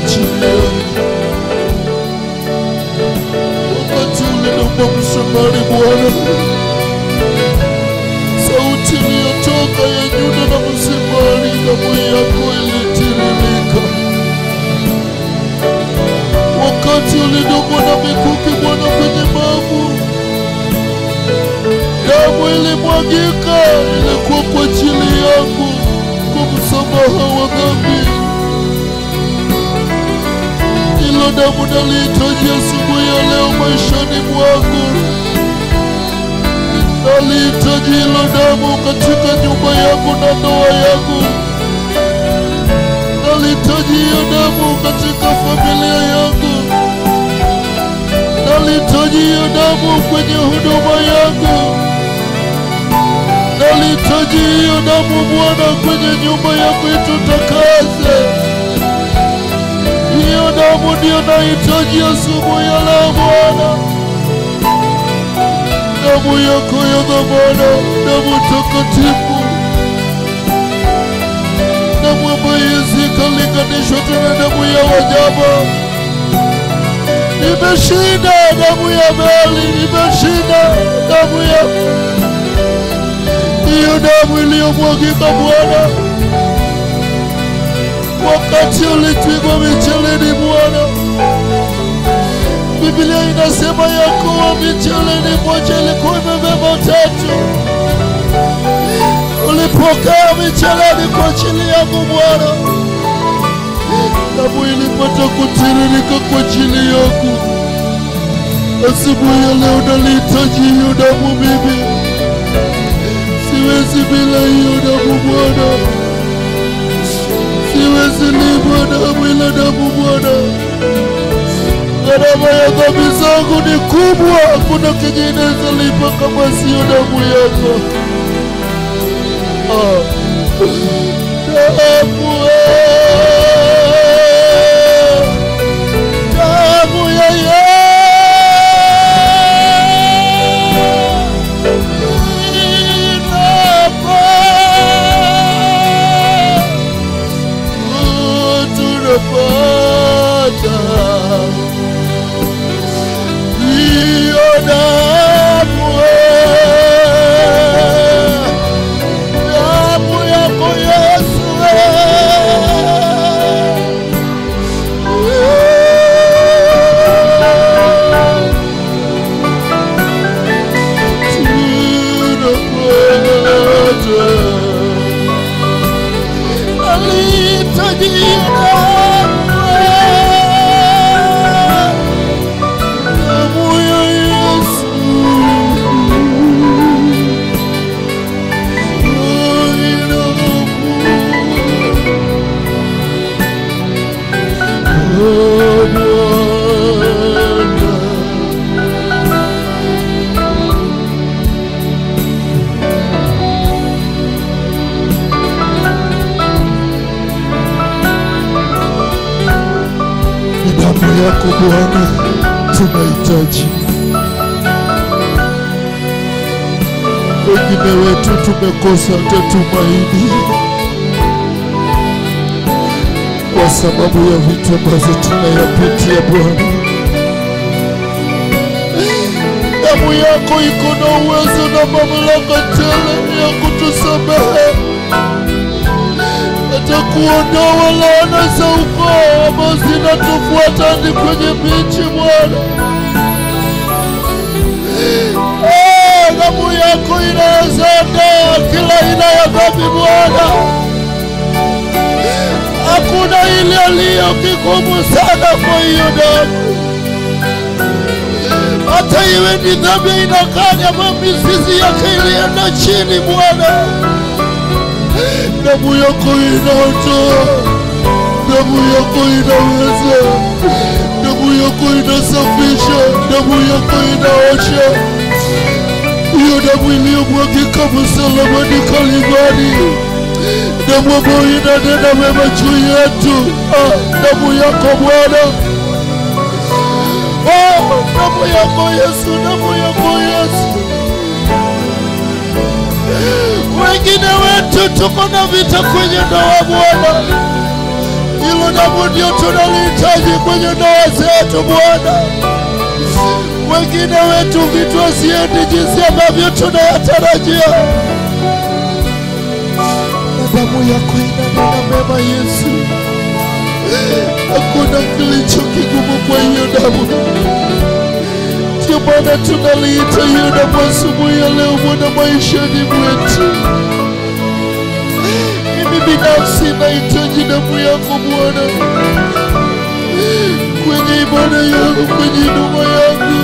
ajili yako. Wakati ulinomba msumari Bwana, sauti iliyotoka ya Yuda na msumari, damu yako ilitiririka. Wakati ulidungwa na mikuki Bwana kwenye mavu, damu ilimwagika, ilikuwa kwa ajili yangu, kwa msamaha wa dhambi. Hilo damu nalihitaji asubuhi ya leo maishani mwangu. Nalihitaji hilo damu katika nyumba yangu na ndoa yangu. Nalihitaji hiyo damu katika familia yangu. Nalihitaji hiyo damu kwenye huduma yangu. Nalihitaji hiyo damu Bwana kwenye nyumba yako itutakaze. Hiyo damu ndio nahitaji asubuhi ya leo Bwana. Damu yako ya dhamana, damu takatifu, damu ambayo isikalinganishwa tena damu ya wanyama. Imeshinda damu ya Abeli, imeshinda damu ya hiyo damu iliyomwagika Bwana wakati ulipigwa micheleni Bwana. Biblia inasema ya kuwa micheleni moja ilikuwa imebeba tatu. Ulipokea micheleni kwa ajili yangu Bwana. Damu ilipata kutiririka kwa ajili yangu. Asubuhi ya leo nalihitaji hiyo damu mimi. Siwezi bila hiyo damu Bwana. Siwezi lipa damu ila damu Bwana. Gharama ya dhambi zangu ni kubwa. Hakuna kingineza lipa kama siyo damu yako. Damu ya tunapata hiyo damu yako Yesu. Damu yako Bwana tunahitaji. Wengine wetu tumekosa hata tumaini kwa sababu ya vitu ambazo tunayapitia Bwana. Damu yako iko na uwezo na mamlaka tele ya kutusamehe, hata kuondoa laana za ukoo ambazo zinatufuata hadi kwenye miji Bwana. Damu yako inaweza ondoa kila aina ya dhambi Bwana. Hakuna ile aliyo kigumu sana kwa hiyo damu. Hata iwe ni dhambi inakanya mizizi yake ilienda chini Bwana. Damu yako inaondoa. Damu yako inaweza. Damu yako inasafisha. Damu yako inaosha. Hiyo damu iliyomwagika msalabani Kalvari, damu ambayo inanena mema juu yetu. Damu yako Bwana. Damu yako Yesu. Damu yako Yesu. Wengine wetu tuko na vita kwenye ndoa Bwana. Hilo damu ndio tunalihitaji kwenye ndoa zetu Bwana. Wengine wetu vitu haziendi jinsi ambavyo tunayatarajia. Na damu yako inanena mema Yesu. Hakuna kilicho kigumu kwa hiyo damu. Ndio maana tunaliita hiyo damu asubuhi ya leo Bwana maishani mwetu. Mimi binafsi nahitaji damu yako Bwana. Kwenye ibada yangu, kwenye huduma yangu.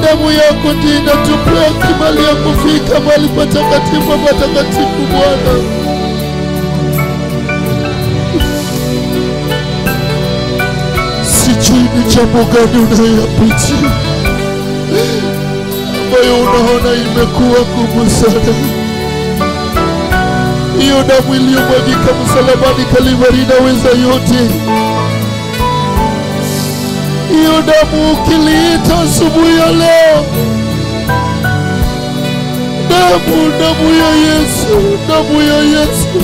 Damu yako ndiyo inatupea kibali ya kufika mahali patakatifu patakatifu Bwana. Sijui ni jambo gani unayopitia ambayo unaona imekuwa ngumu sana. Hiyo damu iliyomwagika msalabani Kalvari inaweza yote. Hiyo damu ukiliita asubuhi ya leo, damu ya Yesu, damu ya Yesu.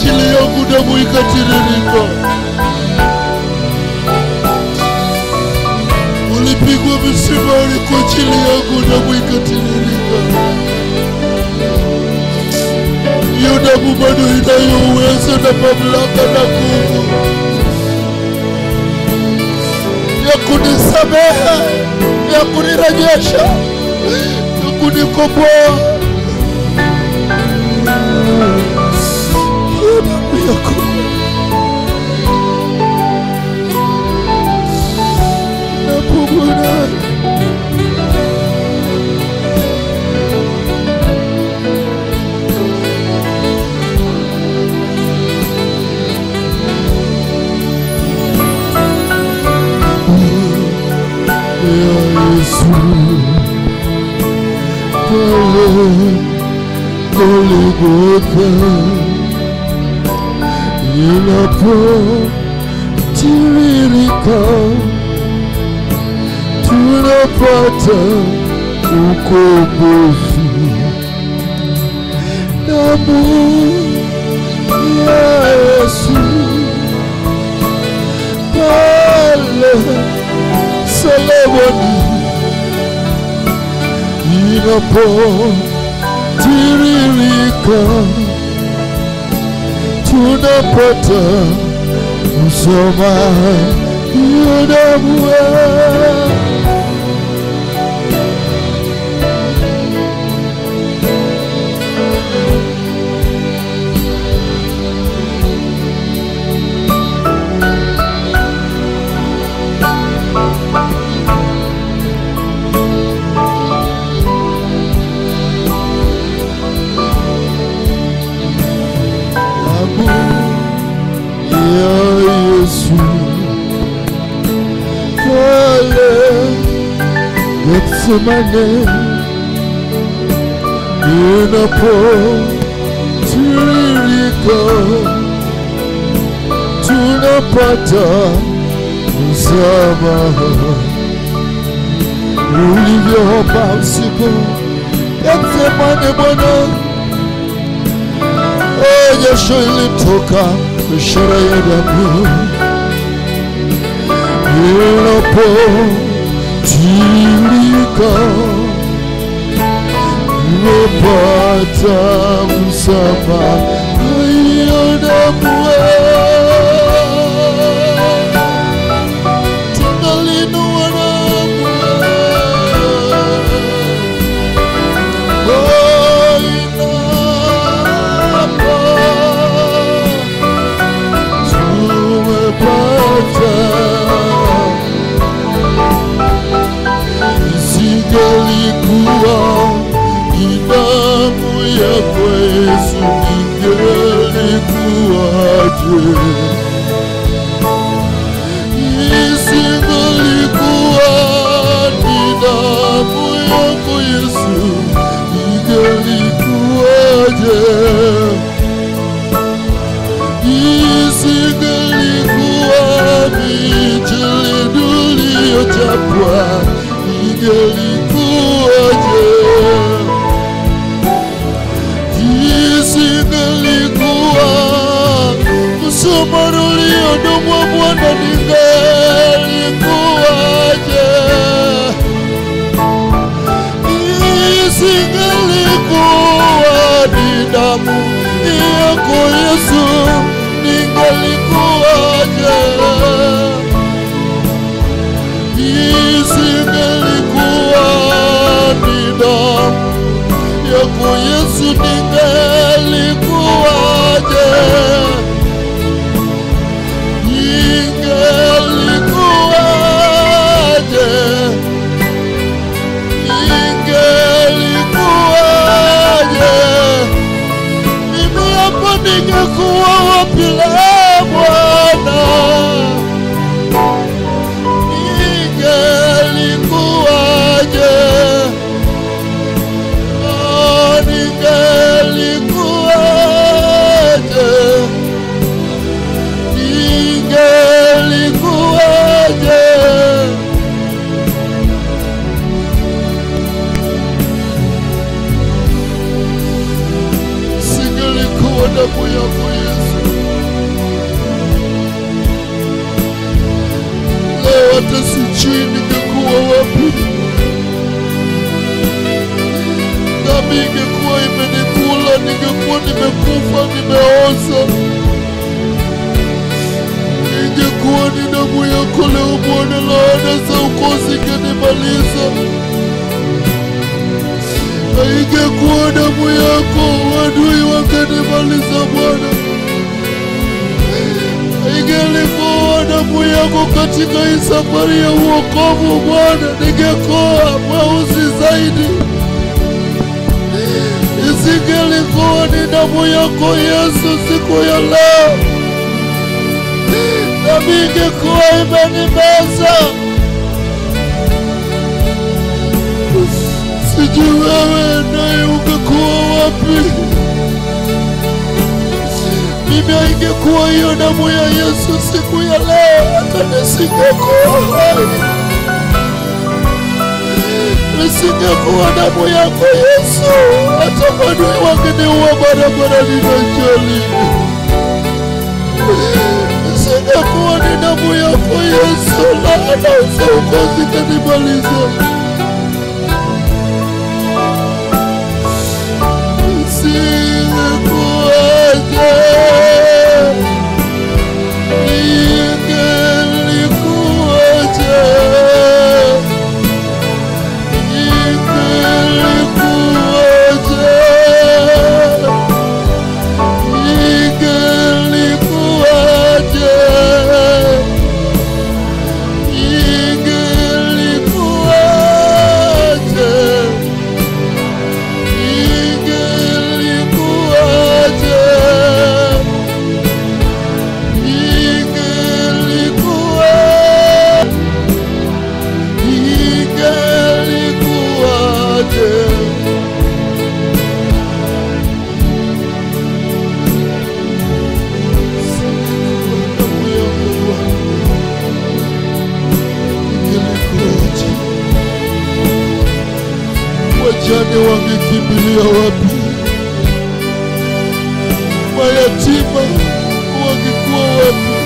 Chile yangu damu ikatiririka. Ulipigwa misumari kwa chile yangu damu ikatiririka. Hiyo damu bado inayo uwezo na mamlaka na nguvu ya kunisamehe, ya kunirejesha, ya kunikomboa. Damu yako napumuna. Yesu pale Golgotha inapotiririka tunapata ukombozi. Damu ya Yesu pale msalabani inapotiririka tunapata msamaha. Hiyo damu Getsemane inapotiririka tunapata msamaha. Ulivyoomba usiku Getsemane Bwana, jasho ilitoka, ishara ya damu inapotiririka umepata msamaha. Hiyo damu tunalinua damu tumepata. Ingelikuwa ni damu yako Yesu, ingelikuwaje? Isingelikuwa ni damu yako Yesu, ingelikuwaje? Isingelikuwa mijeledi uliyochapwa, ingelikuwaje? Isingelikuwa msumari uliodomwa Bwana, ingelikuwaje? Isingelikuwa ni damu yako Yesu, ingelikuwaje? Isingelikuwa ni damu yako Yesu, ingelikuwaje? Ingelikuwaje? Ingelikuwaje? Mimi hapa ningekuwa wapi leo Bwana? Ingelikuwaje? Ingelikuwaje? Ingelikuwaje? Singelikuwa damu yako Yesu, leo hata sijui ningekuwa wapi. Dhambi ingekuwa imenikula, ningekuwa nimekufa, nimeoza. Ingekuwa ni damu yako leo Bwana, laana za ukoo zingenimaliza. Ingekuwa damu yako, adui wangenimaliza Bwana. Ingelikuwa damu yako katika hii safari ya uokovu Bwana, ningekuwa mweusi zaidi. Isingelikuwa ni damu yako Yesu siku ya leo, dhambi ingekuwa imenimeza. Sijui wewe naye ungekuwa wapi. Mimi ingekuwa hiyo damu ya Yesu siku ya leo, hata nisingekuwa hai. Nisingekuwa damu yako Yesu, hata adui wangeniua barabarani na njiani. Nisingekuwa ni damu yako Yesu, laana za ukoo zingenimaliza. Isingekuwaje? Ingelikuwaje? Wajane wangekimbilia wapi? Mayatima wangekuwa wapi?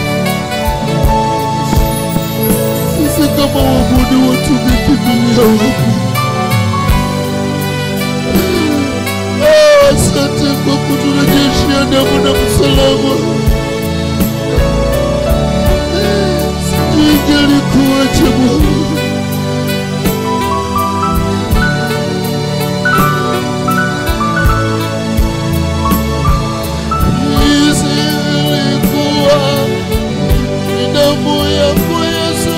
Sisi kama waabudu tungekimbilia wapi? Asante kwa kuturejeshea damu na msalaba. Sijui ingelikuwaje Bwana. Damu yako Yesu,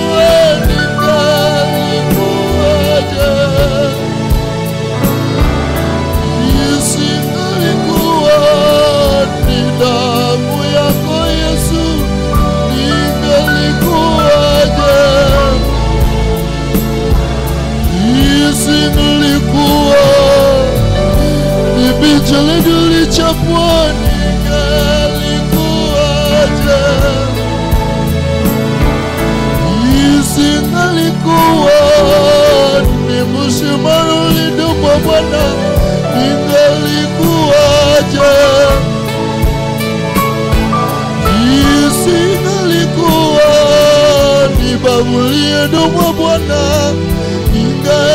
ingelikuwaje? isingelikuwa ni mijeledi cha pwani, ingelikuwaje? Isingelikuwa ni mshumaa ulidumwa Bwana, ingelikuwaje? Isingelikuwa ni bakuli ulidumwa Bwana, ingelikuwaje?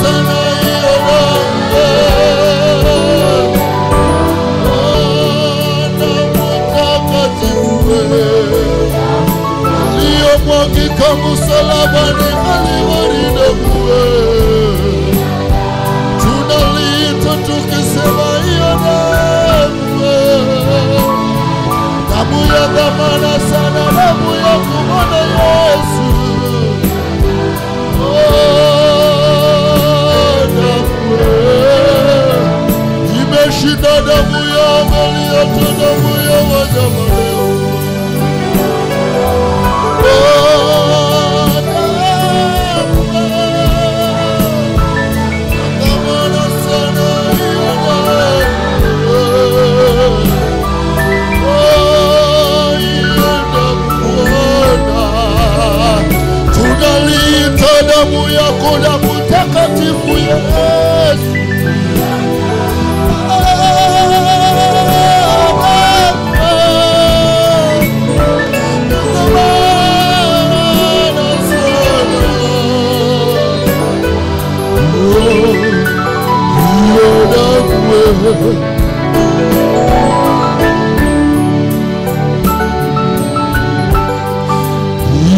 Sana msalabani Kalvari damu. Tunaliita tukisema hiyo damu. Damu ya dhamana sana, damu ya kumwona Yesu. Damu imeshinda damu ya Abeli, hata damu ya wanyama leo. Tunaliita damu yako, damu takatifu Yesu.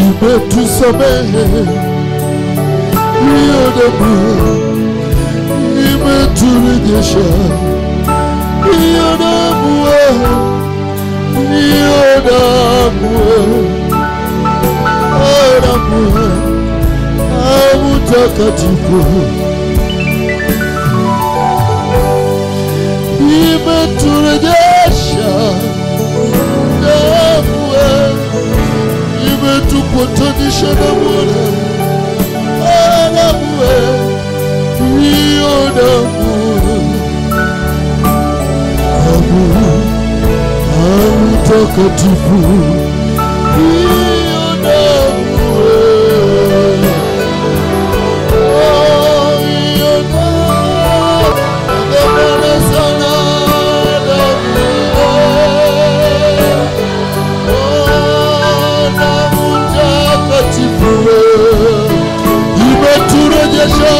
Imetusamehe hiyo damu, imeturejesha hiyo damu, hiyo damu, damu takatifu imeturejesha damu, imetupatanisha na Bwana. Damu hiyo damu, damu takatifu hiyo damu, hiyo damu dhamana sana, damu takatifu imeturejesha.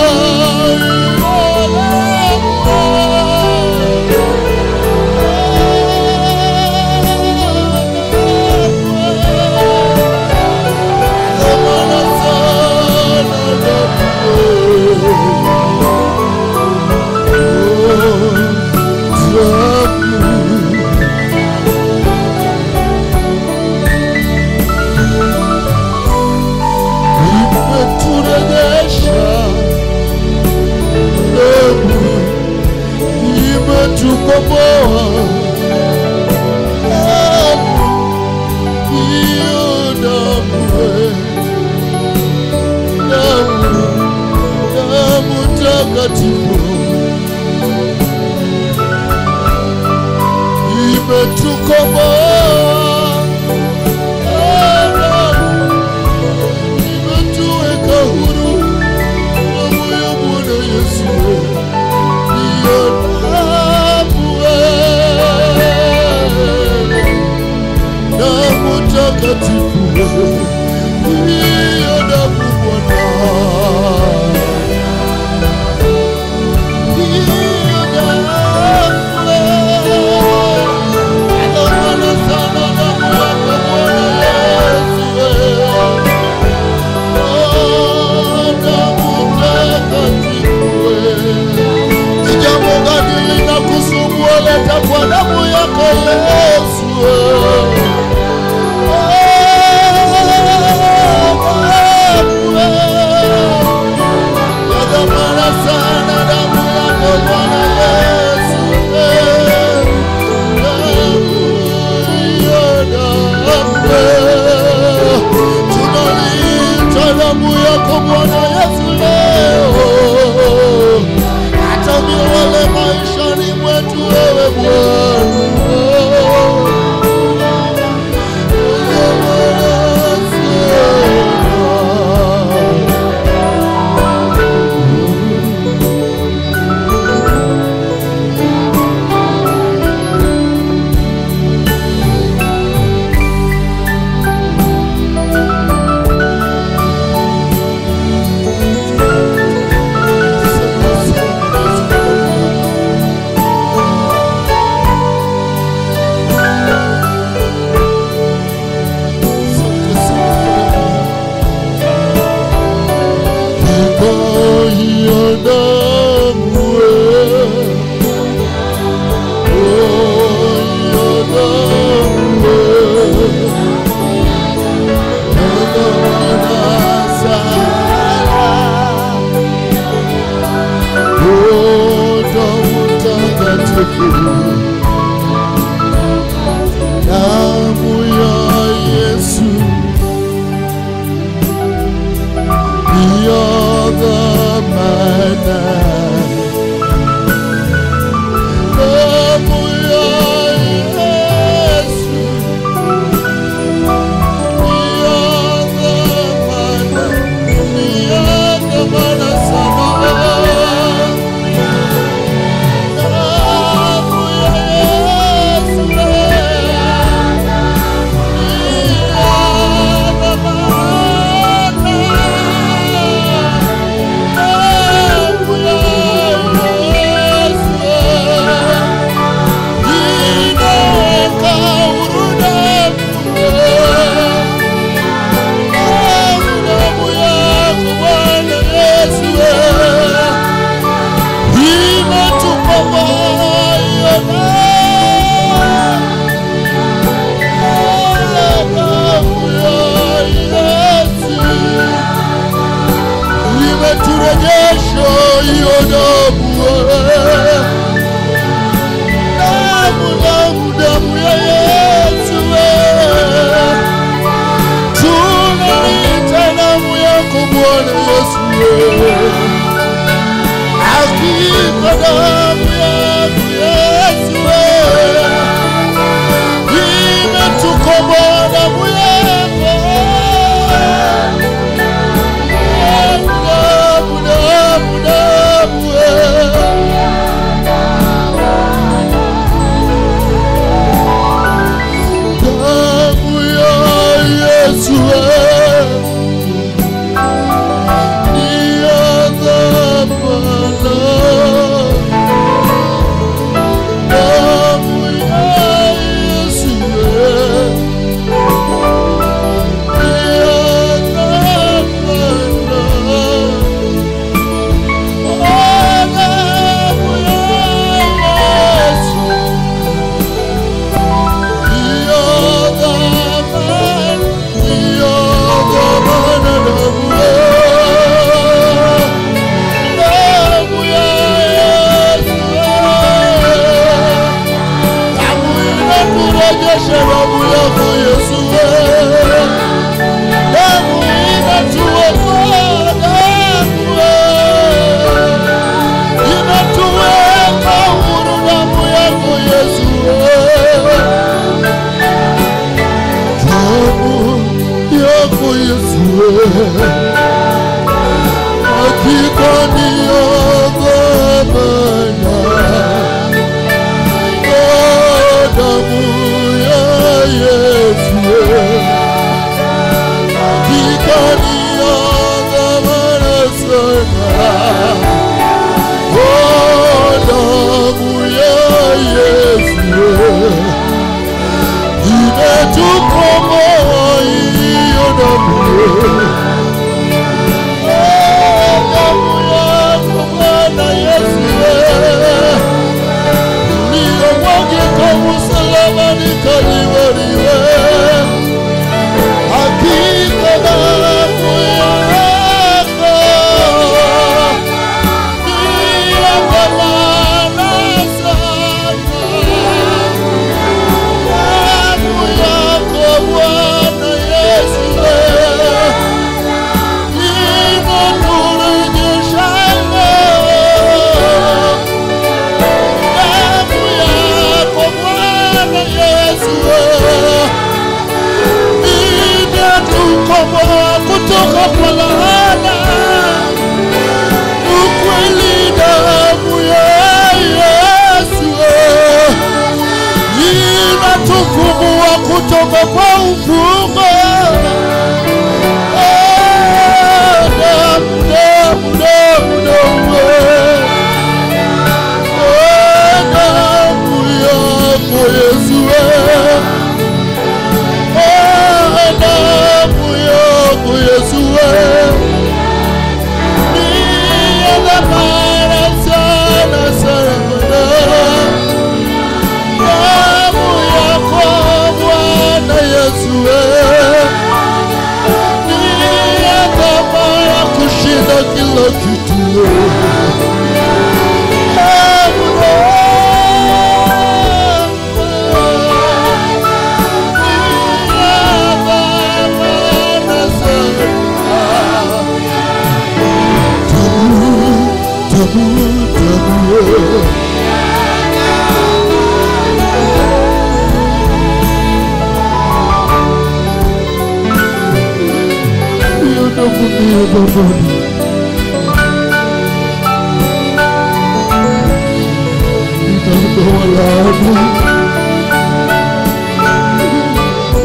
Sana imeturejesha hiyo damu. Damu ya Yesu, tunalita damu yako Bwana Yesu. Hakika damu yako Yesu imetukomboa. Damu yako,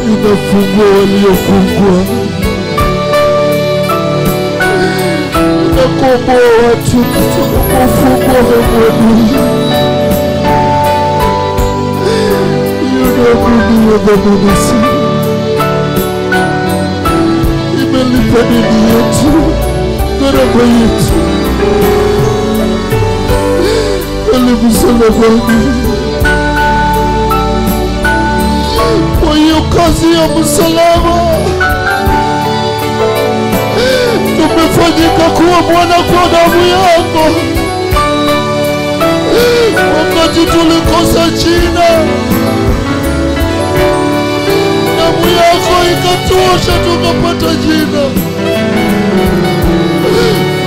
inafungua waliofungwa, inakomboa watu kutoka kwa ufungo wa dhambi. Hiyo dhambi sana imelipa deni yetu, gharama yetu pale msalabani. Kwa hiyo kazi ya msalaba tumefanyika kuwa mwana kwa damu yako. Wakati tulikosa jina, damu yako ikatosha tukapata jina.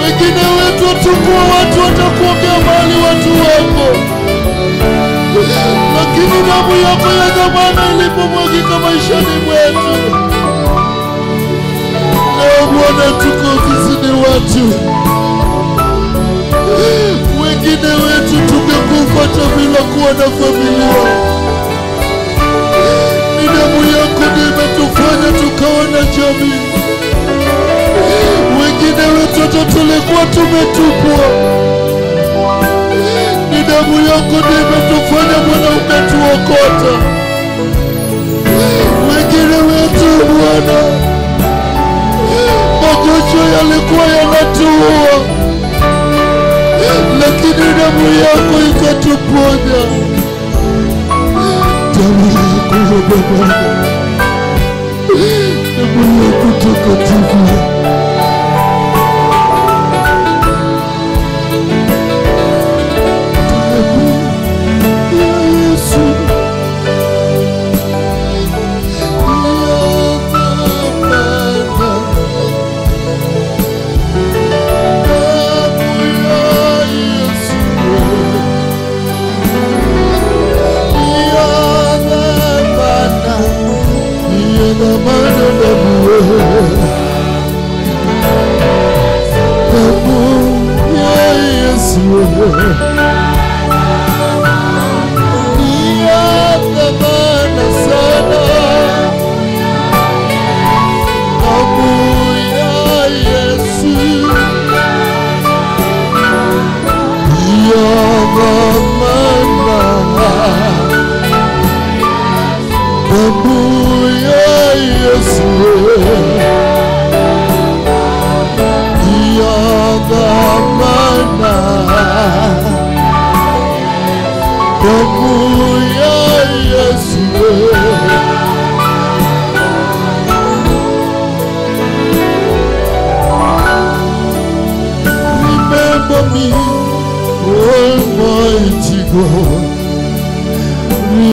Wengine wetu watakuwa watu watakuongea mali watu wako, lakini damu yako ya dhamana ilipomwagika maishani mwetu, leo Bwana tuko ofisini watu. Wengine wetu tumekufa bila kuwa na familia. Ni damu yako ndiyo imetufanya tukawa na jamii. Wengine wetu hata tulikuwa tumetupwa. Ni damu yako ndiyo imetufanya Bwana umetuokota. Wengine wetu Bwana, magonjwa yalikuwa yanatuua, lakini damu yako ikatuponya. Damu yako ya Baba, damu yako takatifu. Remember me, Almighty God.